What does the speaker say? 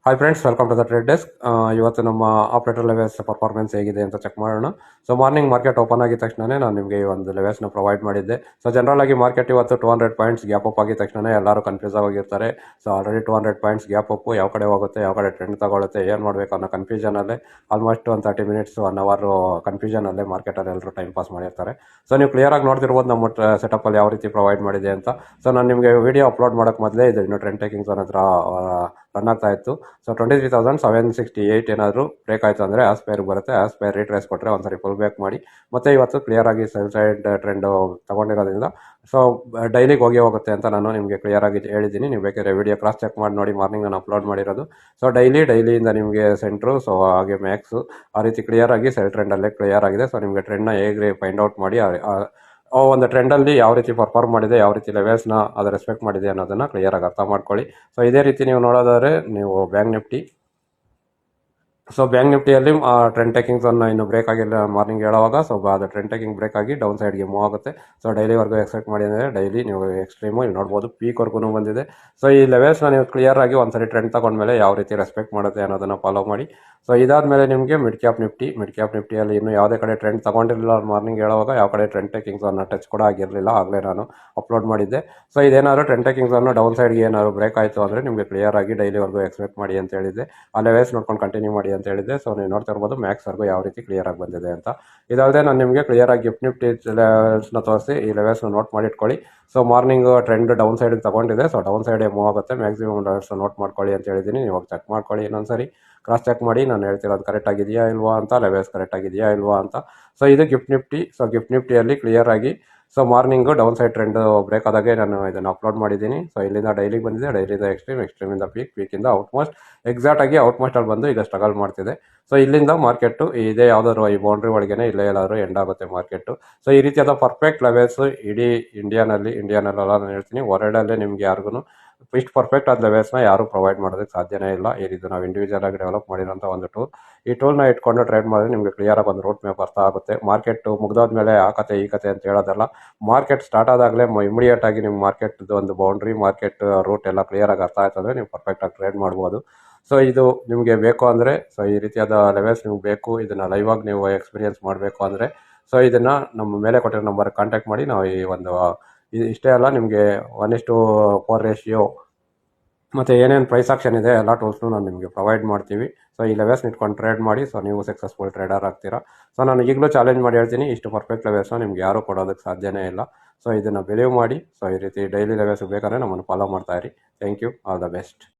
Hi friends, welcome to the trade desk. ಇವತ್ತು ನಮ್ಮ operator levels performance ಹೇಗಿದೆ ಅಂತ ಚೆಕ್ ಮಾಡೋಣ. ಸೊ ಮಾರ್ನಿಂಗ್ ಮಾರ್ಕೆಟ್ ಓಪನ್ ಆಗಿದ ತಕ್ಷಣ ನಾನು ನಿಮಗೆ ಈ ಒಂದು ಲೆವೆಲ್ಸ್ನ ಪ್ರೊವೈಡ್ ಮಾಡಿದ್ದೆ. ಸೊ ಜನರಲ್ ಆಗಿ ಮಾರ್ಕೆಟ್ ಇವತ್ತು 200 ಪಾಯಿಂಟ್ಸ್ ಗ್ಯಾಪ್ ಅಪ್ ಆಗಿದ ತಕ್ಷಣ ಎಲ್ಲರೂ ಕನ್ಫ್ಯೂಸ್ ಆಗಿರ್ತಾರೆ. So already 200 points gap up, ಯಾವ ಕಡೆ ಹೋಗುತ್ತೆ, ಯಾವ ಕಡೆ ಟ್ರೆಂಡ್ ತಗೊಳುತ್ತೆ, ಏನು ಮಾಡಬೇಕು ಅನ್ನೋ ಕನ್ಫ್ಯೂಷನಲ್ಲೇ ಆಲ್ಮೋಸ್ಟ್ ಒಂದು 30 ಮಿನಿಟ್ಸ್ 1 ಅವರ್ ಕನ್ಫ್ಯೂಷನಲ್ಲೇ ಮಾರ್ಕೆಟಲ್ಲಿ ಎಲ್ಲರೂ ಟೈಮ್ ಪಾಸ್ ಮಾಡಿರ್ತಾರೆ. ಸೊ ನೀವು ಕ್ಲಿಯರಾಗಿ ನೋಡ್ತಿರ್ಬೋದು ನಮ್ಮ ಸೆಟಪ್ಪಲ್ಲಿ ಯಾವ ರೀತಿ ಪ್ರೊವೈಡ್ ಮಾಡಿದೆ ಅಂತ. ಸೊ ನಾನು ನಿಮಗೆ ವಿಡಿಯೋ ಅಪ್ಲೋಡ್ ಮಾಡೋಕ್ಕೆ ಮೊದಲೇ ಇದು ಇನ್ನು ಟ್ರೆಂಡ್ ಟೇಕಿಂಗ್ಸ್ ಹತ್ರ ರನ್ ಆಗ್ತಾ ಇತ್ತು. ಸೊ 23,768 ಏನಾದರೂ ಬ್ರೇಕ್ ಆಯಿತು ಅಂದರೆ ಆಸ್ಪೈರ್ ಬರುತ್ತೆ. ಆಸ್ಪೈರ್ ರಿಟ್ರೇಸ್ ಕೊಟ್ಟರೆ ಒಂದ್ಸರಿ ಫುಲ್ ಬ್ಯಾಕ್ ಮಾಡಿ ಮತ್ತೆ ಇವತ್ತು ಕ್ಲಿಯರ್ ಆಗಿ ಸೆಲ್ ಸೈಡ್ ಟ್ರೆಂಡು ತಗೊಂಡಿರೋದ್ರಿಂದ ಸೊ ಡೈಲಿಗೆ ಹೋಗುತ್ತೆ ಅಂತ ನಾನು ನಿಮಗೆ ಕ್ಲಿಯರ್ ಆಗಿ ಹೇಳಿದ್ದೀನಿ. ನೀವು ಬೇಕಾದ್ರೆ ವಿಡಿಯೋ ಕ್ರಾಸ್ ಚೆಕ್ ಮಾಡಿ ನೋಡಿ, ಮಾರ್ನಿಂಗ್ ನಾನು ಅಪ್ಲೋಡ್ ಮಾಡಿರೋದು. ಸೊ ಡೈಲಿಯಿಂದ ನಿಮಗೆ ಸೆಂಟ್ರು, ಸೊ ಹಾಗೆ ಮ್ಯಾಕ್ಸು ಆ ರೀತಿ ಕ್ಲಿಯರ್ ಆಗಿ ಸೆಲ್ ಟ್ರೆಂಡಲ್ಲೇ ಕ್ಲಿಯರ್ ಆಗಿದೆ. ಸೊ ನಿಮಗೆ ಟ್ರೆಂಡ್ನ ಹೇಗೆ ಫೈಂಡ್ ಔಟ್ ಮಾಡಿ ಒಂದು ಟ್ರೆಂಡಲ್ಲಿ ಯಾವ ರೀತಿ ಪರ್ಫಾರ್ಮ್ ಮಾಡಿದೆ, ಯಾವ ರೀತಿ ಲೆವೆಲ್ಸ್ನ ಅದು ರೆಸ್ಪೆಕ್ಟ್ ಮಾಡಿದೆ ಅನ್ನೋದನ್ನು ಕ್ಲಿಯರಾಗಿ ಅರ್ಥ ಮಾಡ್ಕೊಳ್ಳಿ. ಸೊ ಇದೇ ರೀತಿ ನೀವು ನೋಡೋದಾದರೆ ನೀವು ಬ್ಯಾಂಕ್ ನಿಫ್ಟಿ, ಸೊ ಬ್ಯಾಂಕ್ ನಿಫ್ಟಿಯಲ್ಲಿ ಟ್ರೆಂಡ್ ಟೇಕಿಂಗ್ಸ್ ಅನ್ನು ಇನ್ನು ಬ್ರೇಕ್ ಆಗಿಲ್ಲ ಮಾರ್ನಿಂಗ್ ಹೇಳುವಾಗ. ಸೊ ಅದು ಟ್ರೆಂಡ್ ಟೇಕಿಂಗ್ ಬ್ರೇಕ್ ಆಗಿ ಡೌನ್ ಸೈಡ್ಗೆ ಮೂವ್ ಆಗುತ್ತೆ. ಸೊ ಡೈಲಿವರೆಗೂ ಎಕ್ಸ್ಪೆಕ್ಟ್ ಮಾಡಿ ಅಂದರೆ ಡೈಲಿ ನೀವು ಎಕ್ಸ್ಟ್ರೀಮು ಇಲ್ಲಿ ನೋಡ್ಬೋದು, ಪೀಕ್ವರೆಗೂ ಬಂದಿದೆ. ಸೊ ಈ ಲೆವೆಲ್ಸ್ನ ನೀವು ಕ್ಲಿಯರ್ ಆಗಿ ಒಂದ್ಸರಿ ಟ್ರೆಂಡ್ ತಗೊಂಡ್ಮೇಲೆ ಯಾವ ರೀತಿ ರೆಸ್ಪೆಕ್ಟ್ ಮಾಡುತ್ತೆ ಅನ್ನೋದನ್ನು ಫಾಲೋ ಮಾಡಿ. ಸೊ ಇದಾದಮೇಲೆ ನಿಮಗೆ ಮಿಡ್ ಕ್ಯಾಪ್ ನಿಫ್ಟಿಯಲ್ಲಿ ಇನ್ನೂ ಯಾವುದೇ ಕಡೆ ಟ್ರೆಂಡ್ ತಗೊಂಡಿರಲಿಲ್ಲ. ಮಾರ್ನಿಂಗ್ ಹೇಳುವಾಗ ಯಾವ ಕಡೆ ಟ್ರೆಂಡ್ ಟೇಕಿಂಗ್ಸ್ ಅನ್ನು ಟಚ್ ಕೂಡ ಆಗಿರಲಿಲ್ಲ, ಆಗಲೇ ನಾನು ಅಪ್ಲೋಡ್ ಮಾಡಿದ್ದೆ. ಸೊ ಇದೇನಾದ್ರು ಟ್ರೆಂಡ್ ಟೇಕಿಂಗ್ಸ್ ಅನ್ನು ಡೌನ್ ಸೈಡ್ಗೆ ಏನಾದ್ರು ಬ್ರೇಕ್ ಆಯಿತು ಅಂದರೆ ನಿಮಗೆ ಕ್ಲಿಯರ್ ಆಗಿ ಡೈಲಿವರೆಗೂ ಎಕ್ಸ್ಪೆಕ್ಟ್ ಮಾಡಿ ಅಂತ ಹೇಳಿದ್ದೆ. ಆ ಲೆವೆಲ್ಸ್ ನೋಡ್ಕೊಂಡು ಕಂಟಿನ್ಯೂ ಮಾಡಿ ಅಂತ ಹೇಳಿದ್ದೆ. ಸೊ ನೀವು ನೋಡ್ತಾ ಇರ್ಬೋದು ಮ್ಯಾಕ್ಸ್ವರೆಗೂ ಯಾವ ರೀತಿ ಕ್ಲಿಯರ್ ಆಗಿ ಬಂದಿದೆ ಅಂತ. ಇದಲ್ಲದೆ ನಾನು ನಿಮಗೆ ಕ್ಲಿಯರ್ ಆಗಿ ನಿಫ್ಟಿ ಲೆವೆಲ್ಸ್ನ ತೋರಿಸಿ ಈ ಲೆವೆಲ್ಸ್ನ ನೋಟ್ ಮಾಡಿ ಇಟ್ಕೊಳ್ಳಿ. ಸೊ ಮಾರ್ನಿಂಗ್ ಟ್ರೆಂಡ್ ಡೌನ್ ಸೈಡಿಗೆ ತಗೊಂಡಿದೆ. ಸೊ ಡೌನ್ ಸೈಡೇ ಮೂವ್ ಆಗುತ್ತೆ. ಮ್ಯಾಕ್ಸಿಮಮ್ ಲೆವೆಲ್ಸ್ನ ನೋಟ್ ಮಾಡ್ಕೊಳ್ಳಿ ಅಂತ ಹೇಳಿದ್ದೀನಿ. ನೀವು ಚೆಕ್ ಮಾಡ್ಕೊಳ್ಳಿ ಇನ್ನೊಂದ್ಸರಿ, ಕ್ರಾಸ್ ಚೆಕ್ ಮಾಡಿ ನಾನು ಹೇಳ್ತಿರೋದು ಕರೆಕ್ಟ್ ಆಗಿದೆಯಾ ಇಲ್ವಾ ಅಂತ, ಲೆವೆಲ್ಸ್ ಕರೆಕ್ಟ್ ಆಗಿದೆಯಾ ಇಲ್ವಾ ಅಂತ. ಸೊ ಇದು ಗಿಫ್ಟ್ ನಿಫ್ಟಿ. ಸೊ ಗಿಫ್ಟ್ ನಿಫ್ಟಿಯಲ್ಲಿ ಕ್ಲಿಯರ್ ಆಗಿ so morning down side trend break ಆದಾಗೆ ನಾನು ಇದನ್ನು ಅಪ್ಲೋಡ್ ಮಾಡಿದ್ದೀನಿ. ಸೊ ಇಲ್ಲಿಂದ ಡೈಲಿಗೆ ಬಂದಿದೆ, ಡೈಲಿಂದ ಎಕ್ಸ್ಟ್ರೀಮಿಂದ ಪೀಕಿಂದ ಔಟ್ಮೋಸ್ಟ್ ಎಕ್ಸಾಕ್ಟಾಗಿ ಔಟ್ಮೋಸ್ಟಲ್ಲಿ ಬಂದು ಈಗ ಸ್ಟ್ರಗಲ್ ಮಾಡ್ತಿದೆ. ಸೊ ಇಲ್ಲಿಂದ ಮಾರ್ಕೆಟು ಇದೇ ಯಾವುದಾದ್ರು ಈ ಬೌಂಡ್ರಿ ಒಳಗೇನೆ ಇಲ್ಲೇ ಎಲ್ಲಾದರೂ ಎಂಡ್ ಆಗುತ್ತೆ ಮಾರ್ಕೆಟು. ಸೊ ಈ ರೀತಿಯಾದ ಪರ್ಫೆಕ್ಟ್ ಲೆವೆಲ್ಸು ಇಡೀ ಇಂಡಿಯಾನಲ್ಲ ನಾನು ಹೇಳ್ತೀನಿ, ವರ್ಲ್ಡಲ್ಲೇ ನಿಮ್ಗೆ ಯಾರಿಗೂ ಇಷ್ಟು ಪರ್ಫೆಕ್ಟ್ ಆದ ಲೆವೆಲ್ಸ್ನ ಯಾರೂ ಪ್ರೊವೈಡ್ ಮಾಡೋದಕ್ಕೆ ಸಾಧ್ಯನೇ ಇಲ್ಲ. ಇದು ನಾವು ಇಂಡಿವಿಜುವಲ್ ಆಗಿ ಡೆವಲಪ್ ಮಾಡಿರೋಂಥ ಒಂದು ಟೂಲ್. ಈ ಟೂಲ್ನ ಇಟ್ಕೊಂಡು ಟ್ರೇಡ್ ಮಾಡಿದ್ರೆ ನಿಮಗೆ ಕ್ಲಿಯರಾಗಿ ಒಂದು ರೂಟ್ ಮ್ಯಾಪ್ ಅರ್ಥ ಆಗುತ್ತೆ. ಮಾರ್ಕೆಟ್ ಮುಗ್ದಾದ್ಮೇಲೆ ಆ ಕತೆ ಈ ಕತೆ ಅಂತ ಹೇಳೋದಲ್ಲ, ಮಾರ್ಕೆಟ್ ಸ್ಟಾರ್ಟ್ ಆದಾಗಲೇ ಇಮಿಡಿಯೇಟ್ ಆಗಿ ನಿಮ್ಮ ಮಾರ್ಕೆಟ್ದು ಒಂದು ಬೌಂಡ್ರಿ, ಮಾರ್ಕೆಟ್ ರೂಟ್ ಎಲ್ಲ ಕ್ಲಿಯರಾಗಿ ಅರ್ಥ ಆಯ್ತು ಅಂದರೆ ನೀವು ಪರ್ಫೆಕ್ಟಾಗಿ ಟ್ರೇಡ್ ಮಾಡ್ಬೋದು. ಸೊ ಇದು ನಿಮಗೆ ಬೇಕು ಅಂದರೆ, ಸೊ ಈ ರೀತಿಯಾದ ಲೆವೆಲ್ಸ್ ನಿಮ್ಗೆ ಬೇಕು, ಇದನ್ನು ಲೈವ್ ಆಗಿ ನೀವು ಎಕ್ಸ್ಪೀರಿಯನ್ಸ್ ಮಾಡಬೇಕು ಅಂದರೆ ಸೊ ಇದನ್ನು ನಮ್ಮ ಮೇಲೆ ಕೊಟ್ಟಿರೋ ನಂಬರ್ಗೆ ಕಾಂಟ್ಯಾಕ್ಟ್ ಮಾಡಿ. ನಾವು ಈ ಒಂದು ಇಷ್ಟೇ ಅಲ್ಲ, ನಿಮಗೆ 1:4 ರೇಷಿಯೋ ಮತ್ತು ಏನೇನು ಪ್ರೈಸ್ ಆಕ್ಷನ್ ಇದೆ ಎಲ್ಲ ಟೂಲ್ಸ್ನು ನಾನು ನಿಮಗೆ ಪ್ರೊವೈಡ್ ಮಾಡ್ತೀವಿ. ಸೊ ಈ ಲೆವೆಲ್ಸ್ ಇಟ್ಕೊಂಡು ಟ್ರೇಡ್ ಮಾಡಿ. ಸೊ ನೀವು ಸಕ್ಸಸ್ಫುಲ್ ಟ್ರೇಡರ್ ಆಗ್ತೀರಾ. ಸೊ ನಾನು ಈಗಲೂ ಚಾಲೆಂಜ್ ಮಾಡಿ ಹೇಳ್ತೀನಿ, ಇಷ್ಟು ಪರ್ಫೆಕ್ಟ್ ಲೆವೆಲ್ಸ್ನ ನಿಮ್ಗೆ ಯಾರೂ ಕೊಡೋದಕ್ಕೆ ಸಾಧ್ಯನೇ ಇಲ್ಲ. ಸೊ ಇದನ್ನು ಬಿಲೀವ್ ಮಾಡಿ. ಸೊ ಈ ರೀತಿ ಡೈಲಿ ಲೆವೆಲ್ಸ್ ಬೇಕಾದ್ರೆ ನಮ್ಮನ್ನು ಫಾಲೋ ಮಾಡ್ತಾ ಇರಿ. Thank you, all the best.